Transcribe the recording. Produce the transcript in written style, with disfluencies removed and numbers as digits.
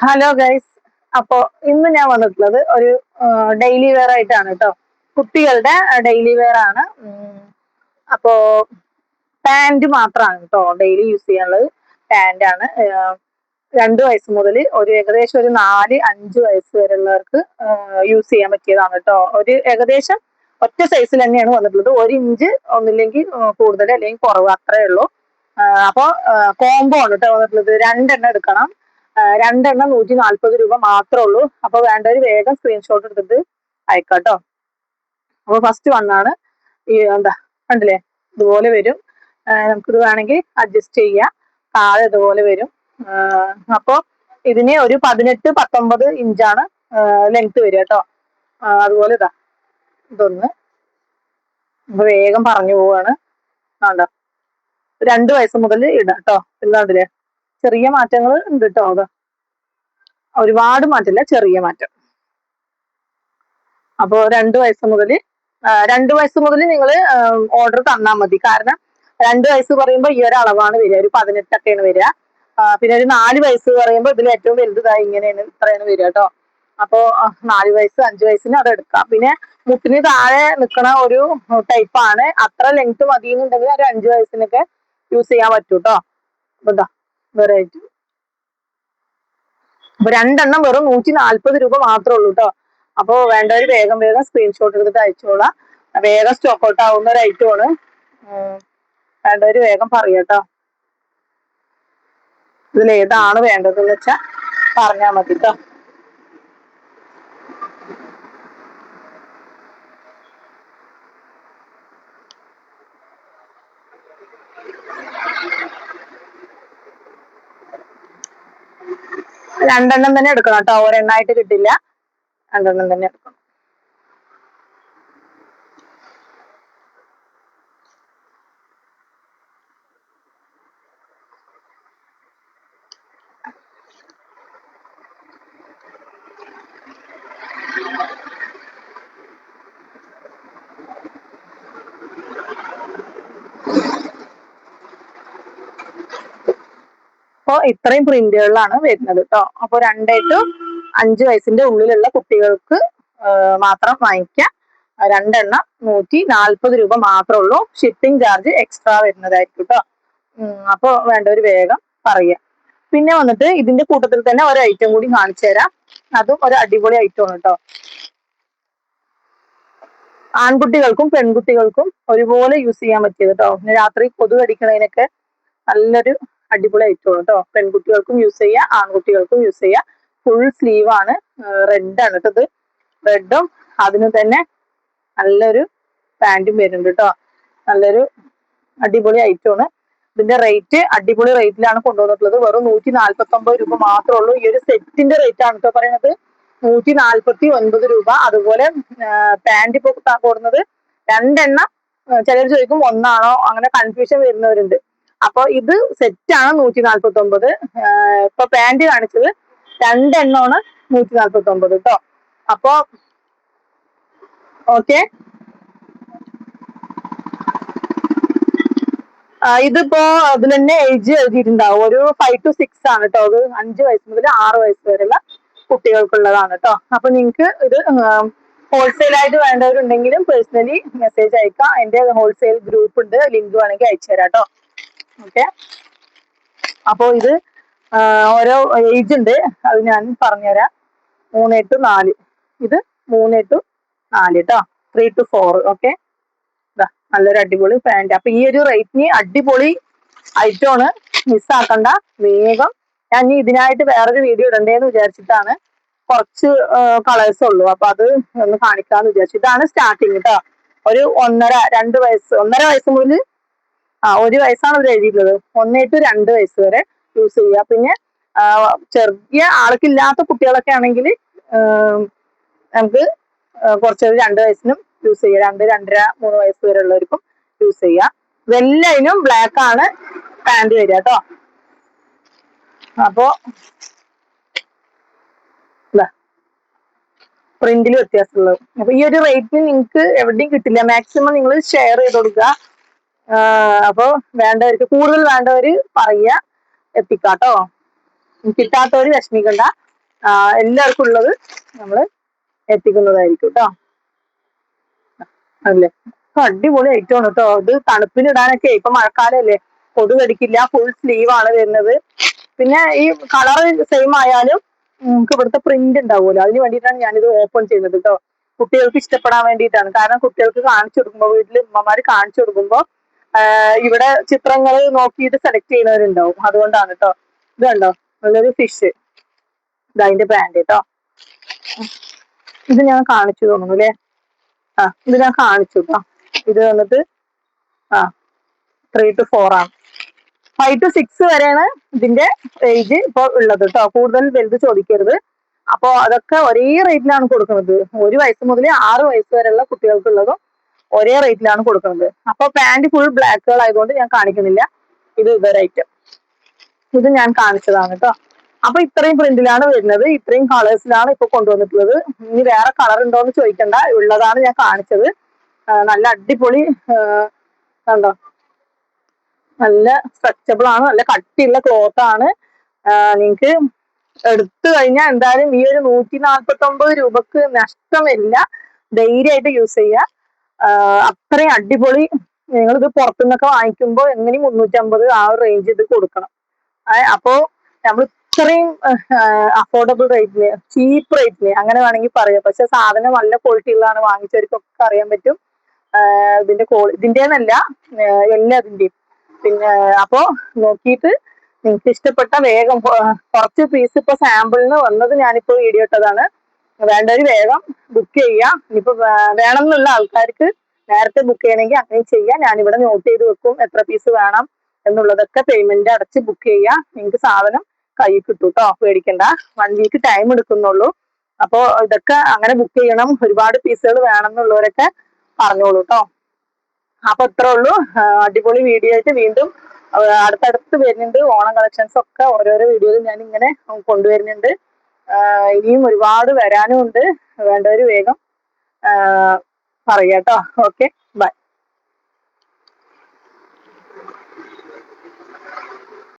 Hello guys. അപ്പോ ഇന്ന് ഞാൻ വന്നിട്ടുള്ളത് ഒരു ഡെയിലി വെയർ ആയിട്ടാണ് കേട്ടോ. കുട്ടികളുടെ ഡെയിലി വെയർ ആണ്. അപ്പോ പാന്റ് മാത്രമാണ് കേട്ടോ ഡെയിലി യൂസ് ചെയ്യാനുള്ളത്. പാന്റ് ആണ്. 2 വയസ്സ് മുതൽ ഏകദേശം ഒരു 4-5 വയസ്സ് വരെയുള്ളവർക്ക് യൂസ് ചെയ്യാൻ പറ്റിയതാണ് കേട്ടോ. ഒരു ഏകദേശം ഒറ്റ സൈസിൽ തന്നെയാണ് വന്നിട്ടുള്ളത്. 1 ഇഞ്ച് ഒന്നില്ലെങ്കിൽ കൂടുതൽ അല്ലെങ്കിൽ കുറവ് അത്രേ ഉള്ളൂ. അപ്പോ കോംബോ ആണ് കേട്ടോ വന്നിട്ടുള്ളത്. 2 എണ്ണം എടുക്കണം. 2 എണ്ണം 140 രൂപ മാത്രമേ ഉള്ളൂ. അപ്പൊ വേണ്ടവര് വേഗം സ്ക്രീൻഷോട്ട് എടുത്തിട്ട് അയക്കാട്ടോ. അപ്പൊ ഫസ്റ്റ് വണ്ണാണ് ഈ എന്താ കണ്ടില്ലേ, ഇതുപോലെ വരും. നമുക്കിത് വേണമെങ്കിൽ അഡ്ജസ്റ്റ് ചെയ്യാം. താഴെ ഇതുപോലെ വരും. അപ്പോ ഇതിന് ഒരു 18-19 ഇഞ്ചാണ് ലെങ്ത് വരിക കേട്ടോ. അതുപോലെ ഇതൊന്ന് വേഗം പറഞ്ഞു പോവാണ്. ആണ്ടോ, 2 വയസ്സ് മുതൽ ഇടാം കേട്ടോ. എന്താണ്ടില്ലേ, ചെറിയ മാറ്റങ്ങൾ ഉണ്ട് കേട്ടോ. അത് ഒരുപാട് മാറ്റമില്ല, ചെറിയ മാറ്റം. അപ്പോ 2 വയസ്സ് മുതൽ നിങ്ങൾ ഓർഡർ തന്നാൽ മതി. കാരണം 2 വയസ്സ് പറയുമ്പോൾ ഈ ഒരു അളവാണ് വരിക, ഒരു 18ഒക്കെയാണ് വരിക. പിന്നെ ഒരു 4 വയസ്സ് പറയുമ്പോൾ ഇതിൽ ഏറ്റവും വലുതായി ഇങ്ങനെയാണ്, ഇത്രയാണ് വരിക കേട്ടോ. അപ്പോ 4 വയസ്സ് 5 വയസ്സിന് അത് എടുക്കാം. പിന്നെ മുട്ടിന് താഴെ നിൽക്കണ ഒരു ടൈപ്പാണ്. അത്ര ലെങ്ത് മതി എന്നുണ്ടെങ്കിൽ ഒരു 5 വയസ്സിനൊക്കെ യൂസ് ചെയ്യാൻ പറ്റൂ കേട്ടോ. അപ്പൊ ഇതാ വെറൈറ്റി. അപ്പൊ 2 എണ്ണം വെറും 140 രൂപ മാത്രമേ ഉള്ളൂ കേട്ടോ. അപ്പോ വേണ്ടവര് വേഗം വേഗം സ്ക്രീൻഷോട്ട് എടുത്തിട്ട് അയച്ചോളാം. വേഗം സ്റ്റോക്ക് ഔട്ട് ആവുന്ന ഒരു ഐറ്റമാണ്. വേണ്ടവര് വേഗം പറയട്ടോ. ഇതിൽ ഏതാണ് വേണ്ടതെന്ന് വെച്ചാൽ പറഞ്ഞാൽ മതി കേട്ടോ. രണ്ടെണ്ണം തന്നെ എടുക്കണം കേട്ടോ, ഒരെണ്ണായിട്ട് കിട്ടില്ല. 2 എണ്ണം തന്നെ എടുക്കണം. അപ്പോൾ ഇത്രയും പ്രിന്റുകളിലാണ് വരുന്നത് കേട്ടോ. അപ്പോൾ 2-5 വയസ്സിന്റെ ഉള്ളിലുള്ള കുട്ടികൾക്ക് മാത്രം വാങ്ങിക്കാം. 2 എണ്ണം 140 രൂപ മാത്രമേ ഉള്ളൂ. ഷിപ്പിംഗ് ചാർജ് എക്സ്ട്രാ വരുന്നതായിരിക്കും കേട്ടോ. അപ്പോൾ വേണ്ടവർ വേഗം പറയുക. പിന്നെ വന്നിട്ട് ഇതിന്റെ കൂട്ടത്തിൽ തന്നെ ഒരു ഐറ്റം കൂടി കാണിച്ചു തരാം. അതും ഒരു അടിപൊളി ഐറ്റമാണ് കേട്ടോ. ആൺകുട്ടികൾക്കും പെൺകുട്ടികൾക്കും ഒരുപോലെ യൂസ് ചെയ്യാൻ പറ്റിയത് കേട്ടോ. രാത്രി കൊതുക് അടിക്കണതിനൊക്കെ നല്ലൊരു അടിപൊളി ഐറ്റമാണ് കേട്ടോ. പെൺകുട്ടികൾക്കും യൂസ് ചെയ്യാം, ആൺകുട്ടികൾക്കും യൂസ് ചെയ്യാം. ഫുൾ സ്ലീവ് ആണ്, റെഡ് ആണ് കേട്ടോ. ഇത് റെഡും അതിന് തന്നെ നല്ലൊരു പാന്റും വരുന്നുണ്ട് കേട്ടോ. നല്ലൊരു അടിപൊളി ഐറ്റമാണ്. ഇതിന്റെ റേറ്റ് അടിപൊളി റേറ്റിലാണ് കൊണ്ടുവന്നിട്ടുള്ളത്. വെറും 149 രൂപ മാത്രമേ ഉള്ളൂ. ഈ ഒരു സെറ്റിന്റെ റേറ്റ് ആണ് കേട്ടോ പറയുന്നത്, 149 രൂപ. അതുപോലെ പാന്റ് ഇപ്പൊ കൊടുക്കുന്നത് 2 എണ്ണം. ചിലർ ചോദിക്കും ഒന്നാണോ, അങ്ങനെ കൺഫ്യൂഷൻ വരുന്നവരുണ്ട്. അപ്പൊ ഇത് സെറ്റാണ് 149. ഇപ്പൊ പാന്റ് കാണിച്ചത് 2 എണ്ണമാണ് 149 കേട്ടോ. അപ്പൊ ഓക്കെ, ഇതിപ്പോ അതിൽ തന്നെ ഏജ് എഴുതിയിട്ടുണ്ടാവും. ഒരു 5 to 6 ആണ് കേട്ടോ. അത് 5 വയസ്സ് മുതൽ 6 വയസ്സ് വരെയുള്ള കുട്ടികൾക്കുള്ളതാണ് കേട്ടോ. അപ്പൊ നിങ്ങൾക്ക് ഇത് ഹോൾസെയിൽ ആയിട്ട് വേണ്ടവരുണ്ടെങ്കിലും പേഴ്സണലി മെസ്സേജ് അയക്കാം. എന്റെ ഹോൾസെയിൽ ഗ്രൂപ്പ് ഉണ്ട്, ലിങ്ക് വേണമെങ്കിൽ അയച്ചു തരാം കേട്ടോ. ഓക്കെ, അപ്പോ ഇത് ഓരോ ഏജ് ഉണ്ട്, അത് ഞാൻ പറഞ്ഞുതരാം. 3 to 4, ഇത് 3 to 4 കേട്ടോ. 3 to 4. ഓക്കെ, നല്ലൊരു അടിപൊളി പാന്റ്. അപ്പൊ ഈ ഒരു റേറ്റിന് അടിപൊളി ഐറ്റമാണ്, മിസ്സാക്കണ്ട വേഗം. ഞാൻ ഇനി ഇതിനായിട്ട് വേറൊരു വീഡിയോ ഇടണ്ടേന്ന് വിചാരിച്ചിട്ടാണ്. കുറച്ച് കളേഴ്സ് ഉള്ളൂ, അപ്പൊ അത് ഒന്ന് കാണിക്കാന്ന് വിചാരിച്ചു. ഇതാണ് സ്റ്റാർട്ടിങ് കേട്ടോ. ഒരു 1.5-2 വയസ്സ്, 1.5 വയസ്സ് മുതൽ 1 വയസ്സാണ് ഇവിടെ എഴുതിയിട്ടുള്ളത്. 1 to 2 വയസ്സ് വരെ യൂസ് ചെയ്യുക. പിന്നെ ചെറിയ ആൾക്കില്ലാത്ത കുട്ടികളൊക്കെ ആണെങ്കിൽ നമുക്ക് കുറച്ചൊരു 2 വയസ്സിനും യൂസ് ചെയ്യാം. 2-2.5-3 വയസ്സ് വരെ ഉള്ളവർക്കും യൂസ് ചെയ്യാം. വെല്ലൈനും ബ്ലാക്ക് ആണ് പാന്റ് വരിക കേട്ടോ. അപ്പോ പ്രിന്റിൽ വ്യത്യാസമുള്ളത്. അപ്പൊ ഈ ഒരു റേറ്റിന് നിങ്ങൾക്ക് എവിടെയും കിട്ടില്ല. മാക്സിമം നിങ്ങൾ ഷെയർ ചെയ്ത് കൊടുക്കുക. അപ്പൊ വേണ്ടവർക്ക്, കൂടുതൽ വേണ്ടവര് പറയുക, എത്തിക്കാട്ടോ. കിട്ടാത്തവര് വിഷമിക്കണ്ട. എല്ലാവർക്കും ഉള്ളത് നമ്മൾ എത്തിക്കുന്നതായിരിക്കും കേട്ടോ. അല്ലേ, അടിപൊളി ഐറ്റം ആണ് കേട്ടോ. ഇത് തണുപ്പിന് ഇടാനൊക്കെ ഇപ്പൊ മഴക്കാലല്ലേ, കൊതു കടിക്കില്ല. ഫുൾ സ്ലീവ് ആണ് വരുന്നത്. പിന്നെ ഈ കളർ സെയിം ആയാലും നമുക്ക് ഇവിടുത്തെ പ്രിന്റ് ഉണ്ടാവുമല്ലോ, അതിന് വേണ്ടിയിട്ടാണ് ഞാനിത് ഓപ്പൺ ചെയ്യുന്നത് കേട്ടോ. കുട്ടികൾക്ക് ഇഷ്ടപ്പെടാൻ വേണ്ടിയിട്ടാണ്. കാരണം കുട്ടികൾക്ക് കാണിച്ചു കൊടുക്കുമ്പോൾ, വീട്ടിൽ ഉമ്മമാര് കാണിച്ചു കൊടുക്കുമ്പോൾ ഇവിടെ ചിത്രങ്ങൾ നോക്കിയിട്ട് സെലക്ട് ചെയ്യുന്നവരുണ്ടാവും. അതുകൊണ്ടാണ് കേട്ടോ. ഇത് കണ്ടോ, നല്ലൊരു ഫിഷ്, ഇതതിന്റെ ബ്രാൻഡ് കേട്ടോ. ഇത് ഞാൻ കാണിച്ചു തോന്നുന്നു അല്ലേ. ഇത് ഞാൻ കാണിച്ചു കേട്ടോ. ഇത് വന്നിട്ട് 3 to 4 ആണ്. 5 to 6 വരെയാണ് ഇതിന്റെ ഏജ് ഇപ്പോൾ ഉള്ളത് കേട്ടോ. കൂടുതൽ വലുത് ചോദിക്കരുത്. അപ്പോ അതൊക്കെ ഒരേ റേറ്റിലാണ് കൊടുക്കുന്നത്. 1 വയസ്സ് മുതൽ 6 വയസ്സ് വരെയുള്ള കുട്ടികൾക്കുള്ളതും ഒരേ റേറ്റിലാണ് കൊടുക്കുന്നത്. അപ്പൊ പാന്റ് ഫുൾ ബ്ലാക്കുകൾ ആയതുകൊണ്ട് ഞാൻ കാണിക്കുന്നില്ല. ഇത് ഇതൊരു ഐറ്റം, ഇത് ഞാൻ കാണിച്ചതാണ് കേട്ടോ. അപ്പൊ ഇത്രയും പ്രിന്റിലാണ് വരുന്നത്, ഇത്രയും കളേഴ്സിലാണ് ഇപ്പൊ കൊണ്ടുവന്നിട്ടുള്ളത്. ഇനി വേറെ കളർ ഉണ്ടോ എന്ന് ചോദിക്കണ്ട, ഉള്ളതാണ് ഞാൻ കാണിച്ചത്. നല്ല അടിപൊളി കണ്ടോ, നല്ല സ്ട്രെച്ചബിൾ ആണ്, നല്ല കട്ടിയുള്ള ക്ലോത്ത് ആണ്. നിങ്ങൾക്ക് എടുത്തു കഴിഞ്ഞാൽ എന്തായാലും ഈ ഒരു 149 രൂപക്ക് നഷ്ടമില്ല. ധൈര്യമായിട്ട് യൂസ് ചെയ്യുക. അത്രയും അടിപൊളി. നിങ്ങളിത് പുറത്തുനിന്നൊക്കെ വാങ്ങിക്കുമ്പോൾ എങ്ങനെയും 350 ആ ഒരു റേഞ്ച് ഇത് കൊടുക്കണം. അപ്പോ നമ്മൾ ഇത്രയും അഫോർഡബിൾ റേറ്റിന്, ചീപ്പ് റേറ്റിന് അങ്ങനെ വേണമെങ്കിൽ പറയാം. പക്ഷെ സാധനം നല്ല ക്വാളിറ്റി ഉള്ളതാണ്, വാങ്ങിച്ചവർക്കൊക്കെ അറിയാൻ പറ്റും. ഇതിന്റെന്നല്ല എല്ലാതിന്റെയും. പിന്നെ അപ്പോ നോക്കിയിട്ട് നിങ്ങൾക്ക് ഇഷ്ടപ്പെട്ട വേഗം കുറച്ച് പീസ് ഇപ്പൊ സാമ്പിളിന് വന്നത് ഞാനിപ്പോ വീഡിയോ ഇട്ടതാണ്. വേണ്ടവര് വേഗം ബുക്ക് ചെയ്യാം. ഇനിയിപ്പോ വേണം എന്നുള്ള ആൾക്കാർക്ക് നേരത്തെ ബുക്ക് ചെയ്യണമെങ്കിൽ അങ്ങനെ ചെയ്യാം. ഞാനിവിടെ നോട്ട് ചെയ്ത് വെക്കും എത്ര പീസ് വേണം എന്നുള്ളതൊക്കെ. പേയ്മെന്റ് അടച്ച് ബുക്ക് ചെയ്യാം, നിങ്ങൾക്ക് സാധനം കയ്യിൽ കിട്ടും കേട്ടോ. പേടിക്കണ്ട, 1 വീക്ക് ടൈം എടുക്കുന്നുള്ളൂ. അപ്പോ ഇതൊക്കെ അങ്ങനെ ബുക്ക് ചെയ്യണം, ഒരുപാട് പീസുകൾ വേണം എന്നുള്ളവരൊക്കെ പറഞ്ഞോളൂ കേട്ടോ. അപ്പൊ ഇത്രേ ഉള്ളൂ. അടിപൊളി വീഡിയോ ആയിട്ട് വീണ്ടും അടുത്തടുത്ത് വരുന്നുണ്ട്. ഓണം കളക്ഷൻസ് ഒക്കെ ഓരോരോ വീഡിയോയിൽ ഞാൻ ഇങ്ങനെ കൊണ്ടുവരുന്നുണ്ട്. ഇനിയും ഒരുപാട് വരാനും ഉണ്ട്. വേണ്ടവര് വേഗം പറയാട്ടോ. Okay, by.